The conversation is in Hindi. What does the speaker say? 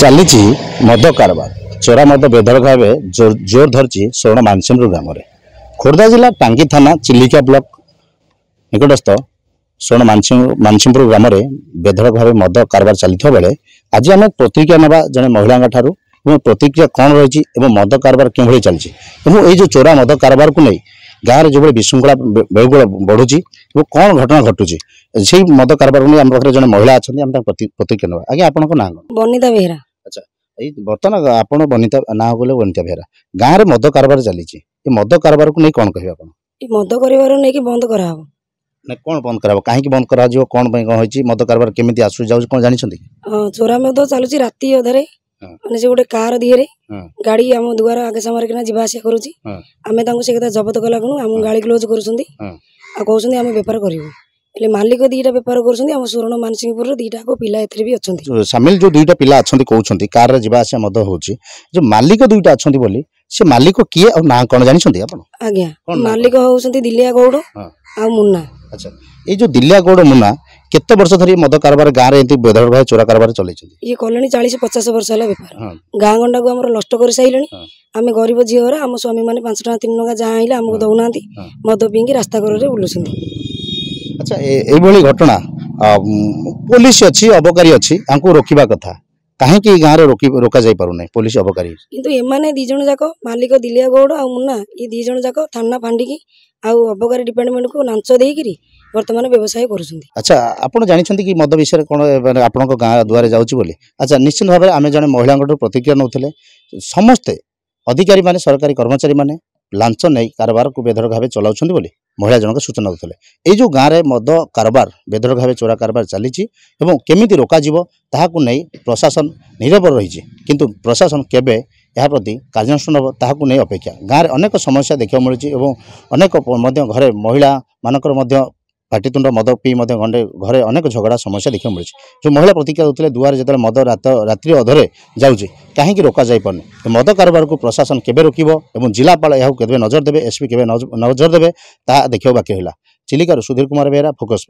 चली मद कारबार चोरा मद बेधर भाव जोर धरची स्वर्ण मानसिंहपुर ग्राम में खोर्धा जिला टांगी थाना चिलिका ब्लॉक निकटस्थ स्वर्ण मानसिंहपुर ग्राम में बेधर भाव मद कारबार चली बेले आज आम प्रतिक्रिया ना जड़े महिला प्रतिक्रिया कौन रही मद कारबार कि चलती जो चोरा मद कारबार को नहीं गाँव में जो विशृंखला बढ़ुची वो कौन घटना घटुची से मद कारबार को आम पाखे जड़े महिला अच्छा प्रतिक्रिया ना आगे आप ना बनिता बेहरा। अच्छा बर्तमान आप बनिता ना बोले बनिता बेहरा गाँव में मद कारबार चली मद कारबार को नहीं कौन कहे आप मद कर बंद करा ना कौन बंद करा कहीं बंद करा कौन कौन मद कारबार केमी आसू जाऊँ कौन जानी चोरा मद चलुची राति अधरे माने से गोटे कार दिहरे गाड़ी आम दुआर आगे सामने किना जीवा आसिया करूची आमे तांको से कथा जबत कला गुण आम गाड़ी क्लोज करूछंती आ कहउछंती आमे व्यापार करिवो एले मालिक दीटा व्यापार करूछंती आम स्वर्ण मानसिंहपुर रो दीटा को पिला एथरे भी अछंती शामिल जो दुईटा पिला अछंती कहउछंती कार रे जीवा आसिया मद होची जो मालिक दुईटा अछंती बोली से मालिक किए और ना कोन जानिछंती आपण आज्ञा मालिक होउछंती दिलिया गौड़ आ मुन्ना। अच्छा ये जो दिलिया गौड़ मुन्ना केते वर्ष धरी मद कारबार गाँव में एमती बेधर भाई चोरा कारबार चल ये कले 40-50 वर्ष है बेपार गाँ गंडा को आम नष्ट कर सारे आम गरीब झीवर आम स्वामी मैंने 5 टका 3 टका जहाँ आइले आमको दौना मद पी रास्ता कड़े बुलूँ। अच्छा ये घटना पुलिस अच्छी अबकारी अच्छी रोकवा कथा कहीं गाँव में रोका जाई पारुना पुलिस अबकारी किंतु एमाने दी जन जाक मालिक दिलिया गौड़ आ मुन्ना ये दी जन जाक थाना फांडिकी आउ अबकारी डिपार्टमेंट को नांच देकरी वर्तमान व्यवसाय करुछंती। अच्छा आपण जानिछंती कि मद विषय कोन आपण को गाँ दुआरे जाउची बोली अच्छा निश्चित भाव आम जने महिला प्रतिक्रिया नौथिले समस्ते अधिकारी माने सरकारी कर्मचारी माने लांच नहीं कारबार को बेधर भाव चलाउछंती बोली महिला जनक सूचना देते ये जो गाँव में मद कारबार बेधर भाव चोरा कारबार चली केमिति रोक नहीं प्रशासन नीरव रही किंतु प्रशासन केबे यह प्रति कार्यानुष्ठान हम ताकू नहीं अपेक्षा गाँव में अनेक समस्या देखा मिलूँ अनेक घरे महिला मानकर पाटितुंड मद पी घंटे घरे अनेक झगड़ा समस्या देखा मिलूँ जो महिला प्रतिक्रिया देते दुआर जो मद रात्रि अधरे जाऊँगी कहीं रोक जाई पारनी मद कारबार को प्रशासन केबे रोकिबो एवं जिलापाल यह नजर देवे एसपी केबे नजर देवे ता देखा बाकी रहा। चिलिकार सुधीर कुमार बेहरा फोकस।